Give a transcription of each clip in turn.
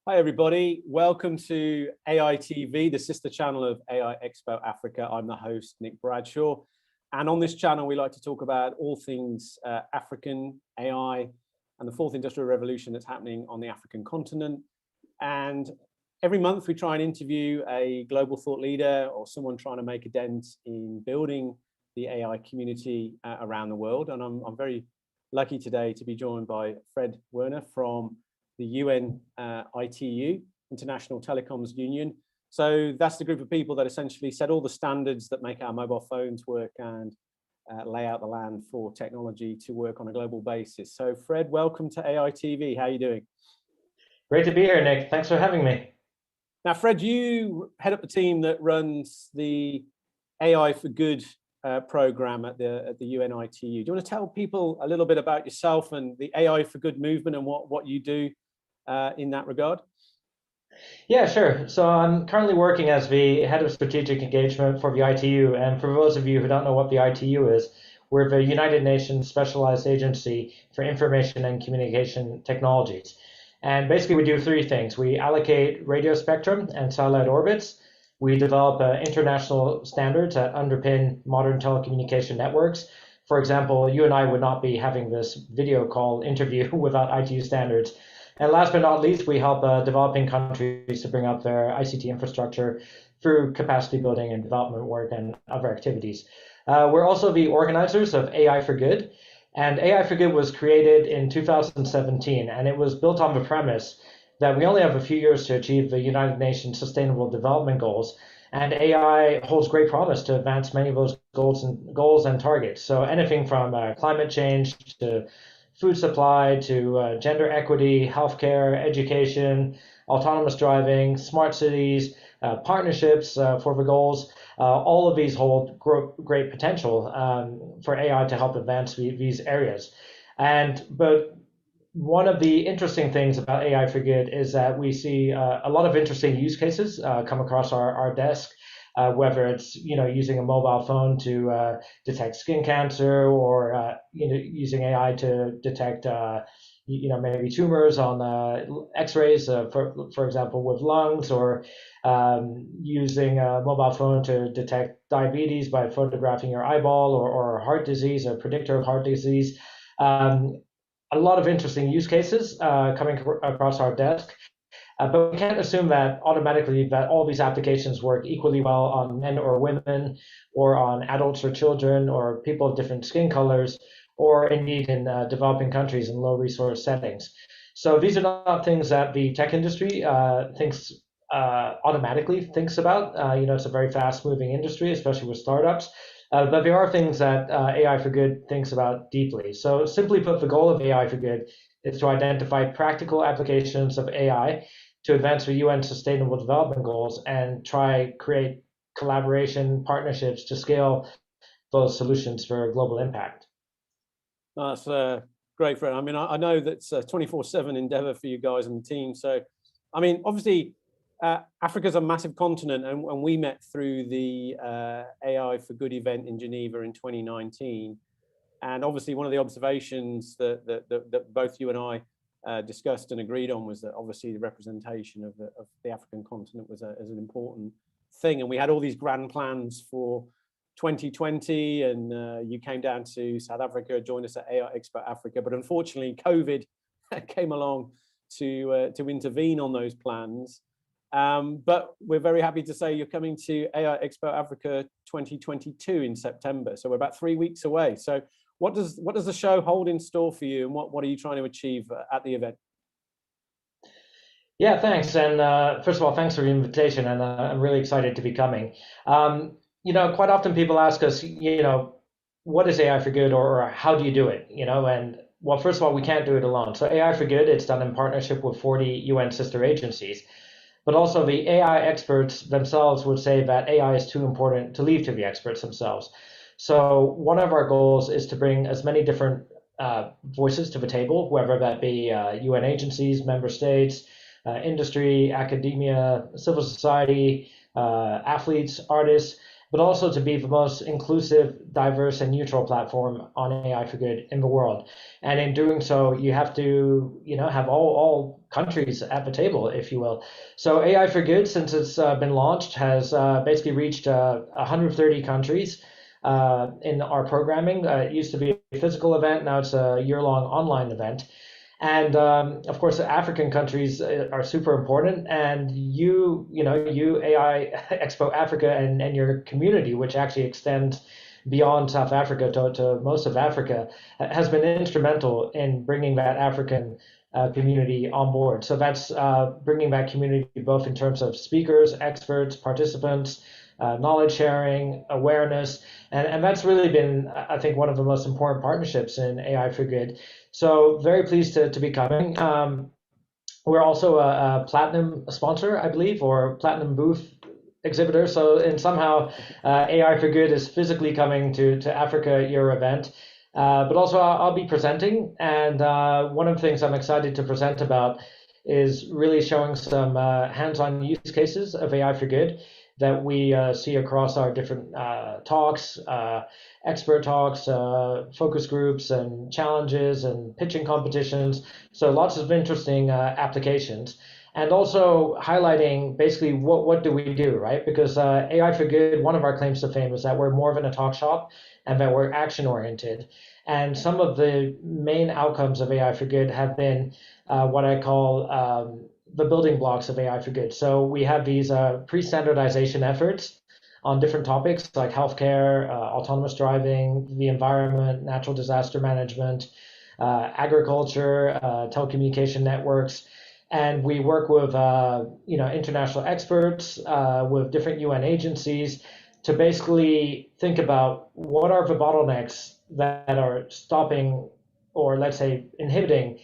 Hi everybody, welcome to AI TV, the sister channel of AI Expo Africa. I'm the host, Nick Bradshaw. And on this channel, we like to talk about all things African, AI, and the fourth industrial revolution that's happening on the African continent. And every month we try and interview a global thought leader or someone trying to make a dent in building the AI community around the world. And I'm very lucky today to be joined by Fred Werner from the UN ITU, International Telecoms Union. So that's the group of people that essentially set all the standards that make our mobile phones work and lay out the land for technology to work on a global basis. So Fred, welcome to AI TV. How are you doing? Great to be here, Nick. Thanks for having me. Now, Fred, you head up the team that runs the AI for Good program at the UN ITU. Do you want to tell people a little bit about yourself and the AI for Good movement and what you do in that regard? Yeah, sure. So I'm currently working as the head of strategic engagement for the ITU. And for those of you who don't know what the ITU is, we're the United Nations Specialized Agency for Information and Communication Technologies. And basically we do three things. We allocate radio spectrum and satellite orbits. We develop international standards that underpin modern telecommunication networks. For example, you and I would not be having this video call interview without ITU standards. And last but not least, we help developing countries to bring up their ICT infrastructure through capacity building and development work and other activities. We're also the organizers of AI for Good. And AI for Good was created in 2017, and it was built on the premise that we only have a few years to achieve the United Nations Sustainable Development Goals. And AI holds great promise to advance many of those goals and targets. So anything from climate change to food supply to gender equity, healthcare, education, autonomous driving, smart cities, partnerships for the goals. All of these hold great potential for AI to help advance these areas. But one of the interesting things about AI for Good is that we see a lot of interesting use cases come across our desk. Whether it's using a mobile phone to detect skin cancer, or using AI to detect maybe tumors on X-rays, for example, with lungs, or using a mobile phone to detect diabetes by photographing your eyeball, or heart disease, a predictor of heart disease. A lot of interesting use cases coming across our desk. But we can't assume that automatically that all these applications work equally well on men or women, or on adults or children, or people of different skin colors, or indeed in developing countries in low resource settings. So these are not things that the tech industry automatically thinks about. It's a very fast moving industry, especially with startups. But there are things that AI for Good thinks about deeply. So simply put, the goal of AI for Good is to identify practical applications of AI to advance the UN Sustainable Development Goals and create collaboration partnerships to scale those solutions for global impact. That's great, Fred. I mean, I know that's a 24/7 endeavor for you guys and the team. So, I mean, obviously, Africa's a massive continent, and we met through the AI for Good event in Geneva in 2019. And obviously, one of the observations that both you and I discussed and agreed on was that obviously the representation of the African continent was an important thing. And we had all these grand plans for 2020, and you came down to South Africa, joined us at AI Expo Africa. But unfortunately, COVID came along to intervene on those plans. But we're very happy to say you're coming to AI Expo Africa 2022 in September. So we're about 3 weeks away. So what does the show hold in store for you, and what are you trying to achieve at the event? Yeah, thanks. And first of all, thanks for the invitation, and I'm really excited to be coming. Quite often people ask us, what is AI for Good, or how do you do it? And well, first of all, we can't do it alone. So AI for Good, it's done in partnership with 40 UN sister agencies. But also the AI experts themselves would say that AI is too important to leave to the experts themselves. So one of our goals is to bring as many different voices to the table, whether that be UN agencies, member states, industry, academia, civil society, athletes, artists, but also to be the most inclusive, diverse, and neutral platform on AI for good in the world. And in doing so, you have to, have all countries at the table, if you will. So AI for Good, since it's been launched, has basically reached 130 countries in our programming. It used to be a physical event, now it's a year-long online event. And of course, African countries are super important. And you AI Expo Africa and your community, which actually extends beyond South Africa to most of Africa, has been instrumental in bringing that African community on board. So that's bringing that community both in terms of speakers, experts, participants, knowledge sharing, awareness. And that's really been, I think, one of the most important partnerships in AI for Good. So very pleased to be coming. We're also a platinum sponsor, I believe, or platinum booth exhibitor. So and somehow AI for Good is physically coming to Africa, your event. But also I'll be presenting. And one of the things I'm excited to present about is really showing some hands-on use cases of AI for Good that we see across our different talks, expert talks, focus groups, and challenges, and pitching competitions. So lots of interesting applications. And also highlighting basically what do we do, right? Because AI for Good, one of our claims to fame is that we're more than a talk shop and that we're action oriented. And some of the main outcomes of AI for Good have been what I call the building blocks of AI for Good. So we have these pre-standardization efforts on different topics like healthcare, autonomous driving, the environment, natural disaster management, agriculture, telecommunication networks. And we work with international experts, with different UN agencies to basically think about what are the bottlenecks that are stopping or let's say inhibiting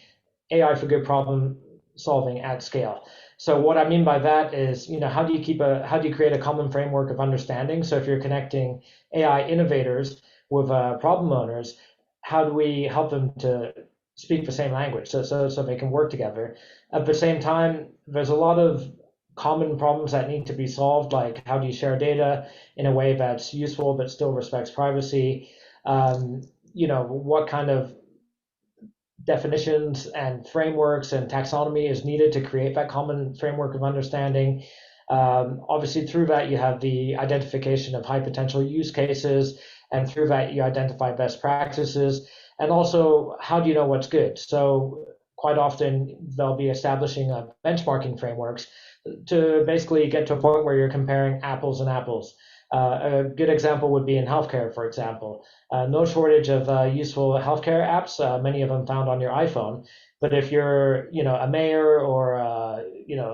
AI for Good problem solving at scale. So what I mean by that is, how do you create a common framework of understanding? So if you're connecting AI innovators with problem owners, how do we help them to speak the same language so they can work together? At the same time, there's a lot of common problems that need to be solved, like how do you share data in a way that's useful but still respects privacy? What kind of definitions and frameworks and taxonomy is needed to create that common framework of understanding. Obviously, through that, you have the identification of high potential use cases, and through that, you identify best practices. And also, how do you know what's good? So quite often, they'll be establishing benchmarking frameworks to basically get to a point where you're comparing apples and apples. A good example would be in healthcare, for example. No shortage of useful healthcare apps, many of them found on your iPhone. But if you're, a mayor or,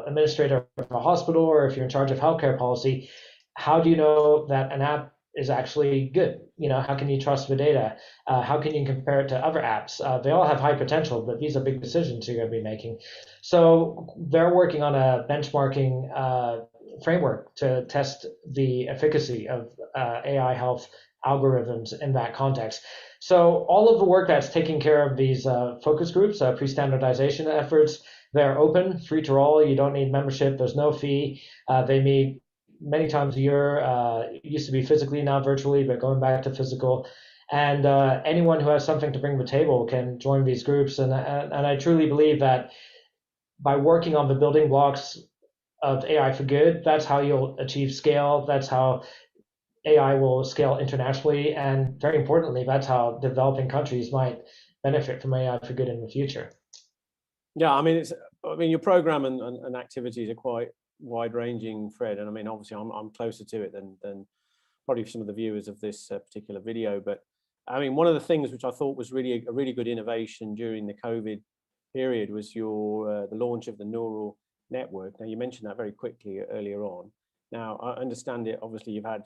administrator of a hospital, or if you're in charge of healthcare policy, how do you know that an app is actually good? How can you trust the data? How can you compare it to other apps? They all have high potential, but these are big decisions you're going to be making. So they're working on a benchmarking framework to test the efficacy of AI health algorithms in that context. So all of the work that's taking care of these focus groups, pre-standardization efforts, they're open, free to all. You don't need membership. There's no fee. They meet many times a year. It used to be physically, now virtually, but going back to physical. And anyone who has something to bring to the table can join these groups. And I truly believe that by working on the building blocks of AI for Good, that's how you'll achieve scale. That's how AI will scale internationally. And very importantly, that's how developing countries might benefit from AI for Good in the future. Yeah, I mean, your program and activities are quite wide-ranging, Fred. And I mean, obviously, I'm closer to it than probably some of the viewers of this particular video. But I mean, one of the things which I thought was really a really good innovation during the COVID period was the launch of the neural network. Now, you mentioned that very quickly earlier on. Now, I understand it. Obviously, you've had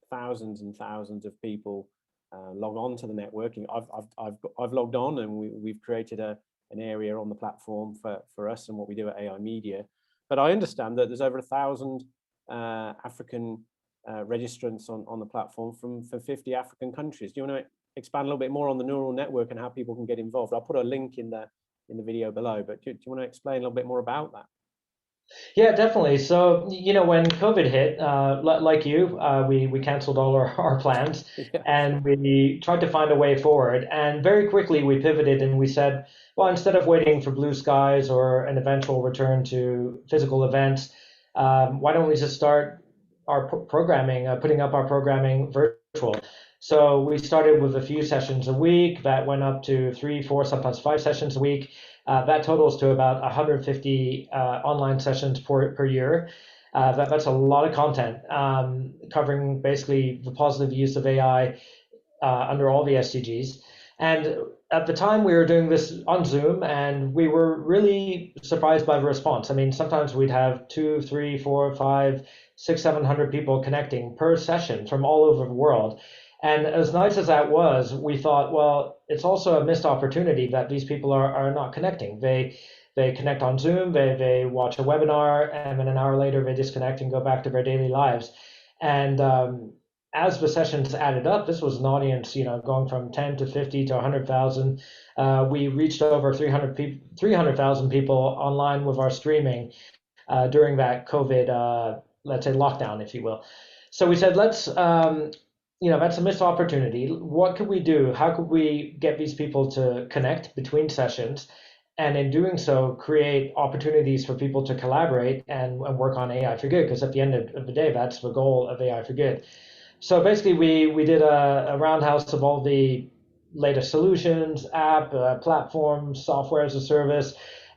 thousands and thousands of people log on to the networking. I've logged on, and we've created an area on the platform for us and what we do at AI Media. But I understand that there's over 1,000 African registrants on the platform from 50 African countries. Do you want to expand a little bit more on the neural network and how people can get involved? I'll put a link in the video below, but do you want to explain a little bit more about that? Yeah, definitely. So, when COVID hit, like you, we canceled all our plans Yeah. and we tried to find a way forward. And very quickly we pivoted and we said, well, instead of waiting for blue skies or an eventual return to physical events, why don't we just start our programming, putting up our programming virtual? So we started with a few sessions a week that went up to 3, 4, sometimes 5 sessions a week. That totals to about 150 online sessions per year. That's a lot of content, covering basically the positive use of AI under all the SDGs. And at the time, we were doing this on Zoom, and we were really surprised by the response. I mean, sometimes we'd have 2, 3, 4, 5, 6, 700 people connecting per session from all over the world. And as nice as that was, we thought, well, it's also a missed opportunity that these people are not connecting. They connect on Zoom, they watch a webinar, and then an hour later they disconnect and go back to their daily lives. And as the sessions added up, this was an audience, going from 10 to 50 to 100,000. We reached over 300,000 people online with our streaming during that COVID, let's say, lockdown, if you will. So we said, that's a missed opportunity. What could we do? How could we get these people to connect between sessions? And in doing so, create opportunities for people to collaborate and work on AI for good. Because at the end of the day, that's the goal of AI for good. So basically, we did a roundhouse of all the latest solutions, app, platforms, software as a service,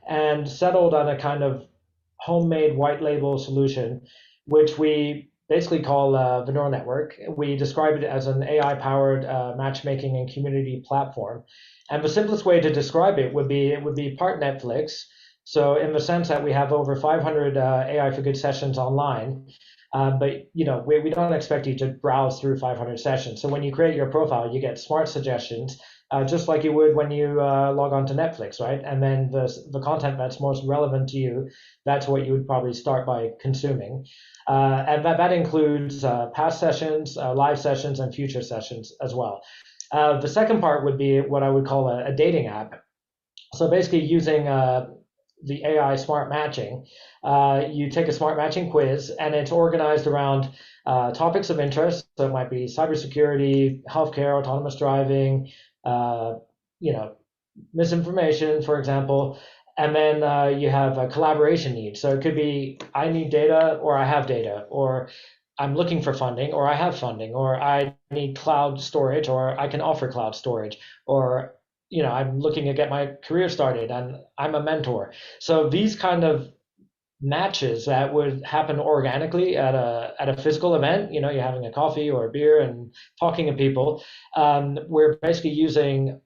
and settled on a kind of homemade white label solution, which we basically call the neural network. We describe it as an AI-powered matchmaking and community platform. And the simplest way to describe it would be part Netflix. So in the sense that we have over 500 AI for Good sessions online, but we don't expect you to browse through 500 sessions. So when you create your profile, you get smart suggestions, just like you would when you log on to Netflix, right? And then the content that's most relevant to you, that's what you would probably start by consuming. And that includes past sessions, live sessions, and future sessions as well. The second part would be what I would call a dating app. So basically using the AI smart matching, you take a smart matching quiz and it's organized around topics of interest. So it might be cybersecurity, healthcare, autonomous driving, uh, you know, misinformation, for example. And then you have a collaboration needs. So it could be I need data or I have data, or I'm looking for funding or I have funding, or I need cloud storage or I can offer cloud storage, or I'm looking to get my career started and I'm a mentor. So these kind of matches that would happen organically at a physical event, you're having a coffee or a beer and talking to people. We're basically using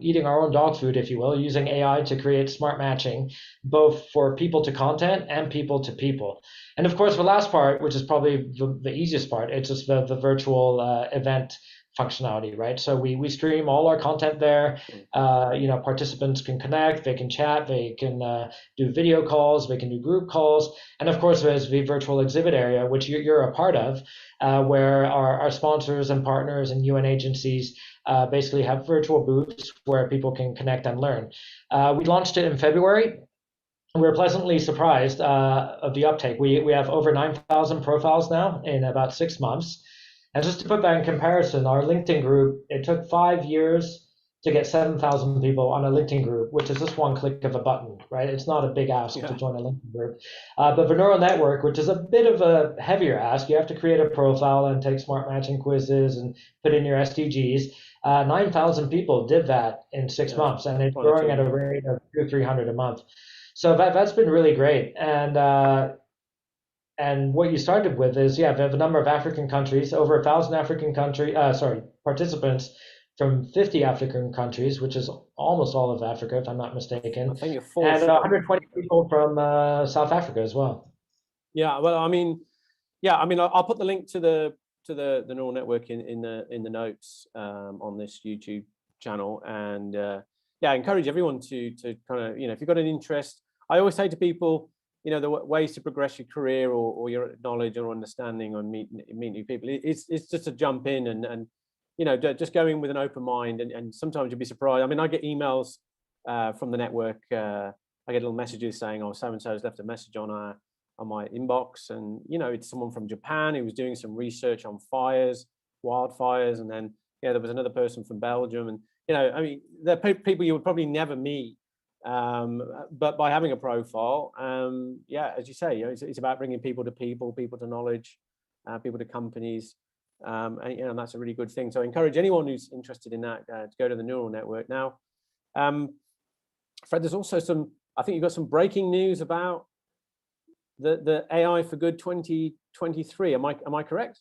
eating our own dog food, if you will, using AI to create smart matching, both for people to content and people to people. And of course, the last part, which is probably the easiest part, it's just the virtual event functionality, right? So we stream all our content there. Participants can connect, they can chat, they can do video calls, they can do group calls, and of course there's the virtual exhibit area, which you're a part of, where our sponsors and partners and UN agencies basically have virtual booths where people can connect and learn. We launched it in February. We were pleasantly surprised of the uptake. We have over 9,000 profiles now in about 6 months. And just to put that in comparison, our LinkedIn group, it took 5 years to get 7,000 people on a LinkedIn group, which is just one click of a button, right? It's not a big ask to Yeah. join a LinkedIn group. But the neural network, which is a bit of a heavier ask, you have to create a profile and take smart matching quizzes and put in your SDGs. 9,000 people did that in six Yeah. months, and it's Quite a growing at team. a rate of 200-300 a month. So that's been really great. And what you started with is, we have a number of African countries, over 1,000 participants from 50 African countries, which is almost all of Africa, if I'm not I mistaken, think a and fourth. 120 people from South Africa as well. Yeah. Well, I mean, yeah. I mean, I'll put the link to the neural network in the notes on this YouTube channel, and yeah, I encourage everyone to kind of, if you've got an interest. I always say to people, the ways to progress your career or your knowledge or understanding or meet new people. It's just to jump in and just go in with an open mind, and sometimes you'll be surprised. I mean, I get emails from the network. I get little messages saying, oh, so-and-so has left a message on my inbox. And, it's someone from Japan who was doing some research on wildfires. And then, there was another person from Belgium. And, I mean, they're people you would probably never meet. But by having a profile, as you say, it's about bringing people to knowledge, people to companies. And that's a really good thing. So I encourage anyone who's interested in that to go to the Neural Network. Now, Fred, there's also I think you've got some breaking news about the AI for Good 2023. Am I correct?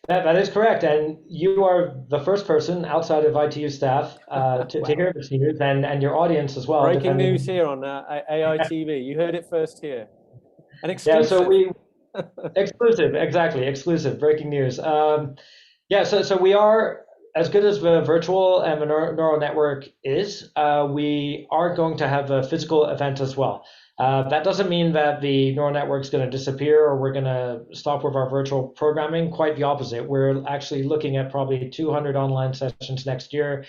That is correct. And you are the first person outside of ITU staff to hear this news, and your audience as well. Breaking news here on AI TV. You heard it first here. An exclusive. Yeah, so exclusive, exactly, exclusive, breaking news. So we are, as good as the virtual and the neural network is, we are going to have a physical event as well. That doesn't mean that the neural network is going to disappear or we're going to stop with our virtual programming. Quite the opposite. We're actually looking at probably 200 online sessions next year.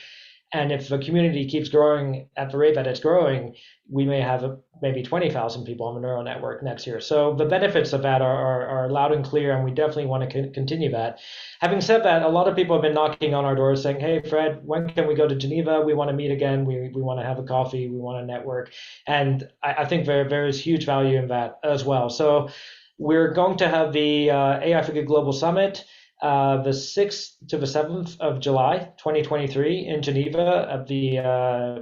And if the community keeps growing at the rate that it's growing, we may have maybe 20,000 people on the neural network next year. So the benefits of that are loud and clear, and we definitely want to continue that. Having said that, a lot of people have been knocking on our doors saying, hey, Fred, when can we go to Geneva? We want to meet again. We want to have a coffee. We want to network. And I think there is huge value in that as well. So we're going to have the AI for Good Global Summit the 6th to the 7th of July, 2023 in Geneva at the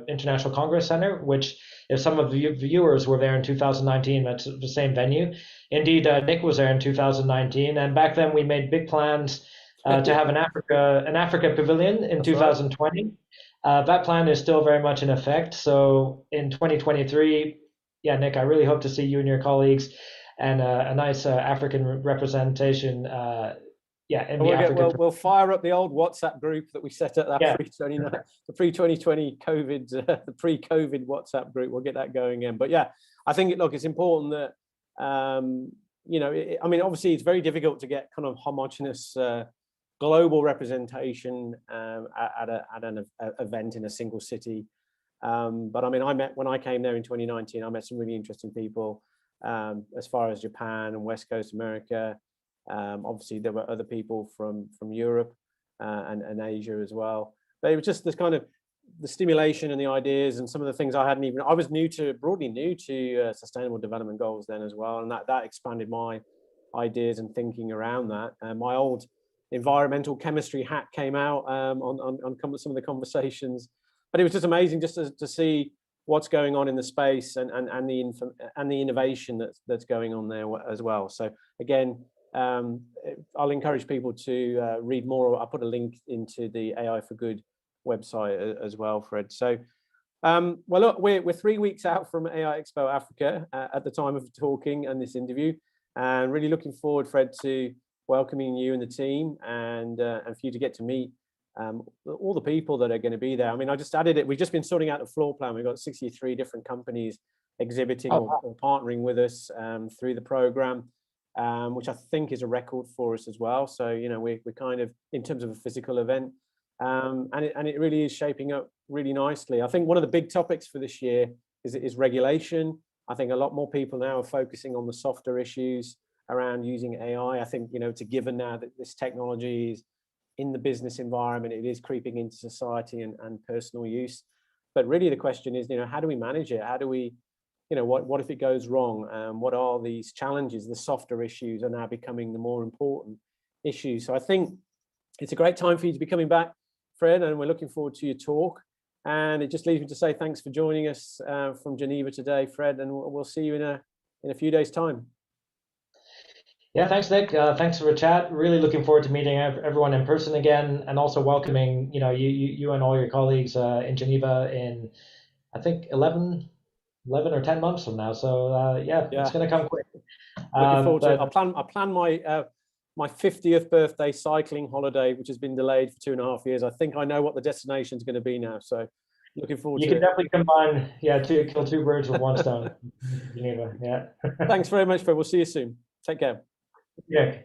International Congress Center, which if some of the viewers were there in 2019, that's the same venue. Indeed, Nick was there in 2019. And back then we made big plans to have an Africa pavilion in 2020. Right. That plan is still very much in effect. So in 2023, Nick, I really hope to see you and your colleagues and a nice African representation we'll fire up the old WhatsApp group that we set up, the pre-2020 COVID, the pre-COVID WhatsApp group. We'll get that going again. But I think it's important that, obviously it's very difficult to get kind of homogenous global representation at an event in a single city. But I mean, when I came there in 2019, I met some really interesting people as far as Japan and West Coast America. Obviously, there were other people from Europe and Asia as well. But it was just this kind of the stimulation and the ideas and some of the things I was broadly new to Sustainable Development Goals then as well. And that expanded my ideas and thinking around that. My old environmental chemistry hat came out on some of the conversations. But it was just amazing just to see what's going on in the space and the innovation that's going on there as well. So again, I'll encourage people to read more. I'll put a link into the AI for Good website as well, Fred. So, look, we're 3 weeks out from AI Expo Africa at the time of talking and this interview, and really looking forward, Fred, to welcoming you and the team, and for you to get to meet all the people that are going to be there. I mean, I just added it. We've just been sorting out the floor plan. We've got 63 different companies exhibiting or partnering with us through the program. Which I think is a record for us as well. So, we're kind of in terms of a physical event, and it really is shaping up really nicely. I think one of the big topics for this year is regulation. I think a lot more people now are focusing on the softer issues around using AI. I think, it's a given now that this technology is in the business environment, it is creeping into society and personal use. But really the question is, how do we manage it? How do we, what if it goes wrong? What are these challenges? The softer issues are now becoming the more important issues. So I think it's a great time for you to be coming back, Fred, and we're looking forward to your talk. And it just leaves me to say thanks for joining us from Geneva today, Fred, and we'll see you in a few days' time. Yeah, thanks, Nick. Thanks for the chat. Really looking forward to meeting everyone in person again, and also welcoming you and all your colleagues in Geneva in, I think, 11 or 10 months from now. So it's going to come quick. Looking forward to it. I plan my 50th birthday cycling holiday, which has been delayed for 2.5 years. I think I know what the destination is going to be now. So looking forward to it. You can definitely combine, kill two birds with one stone. Geneva, yeah. Thanks very much, Fred. We'll see you soon. Take care. Yeah.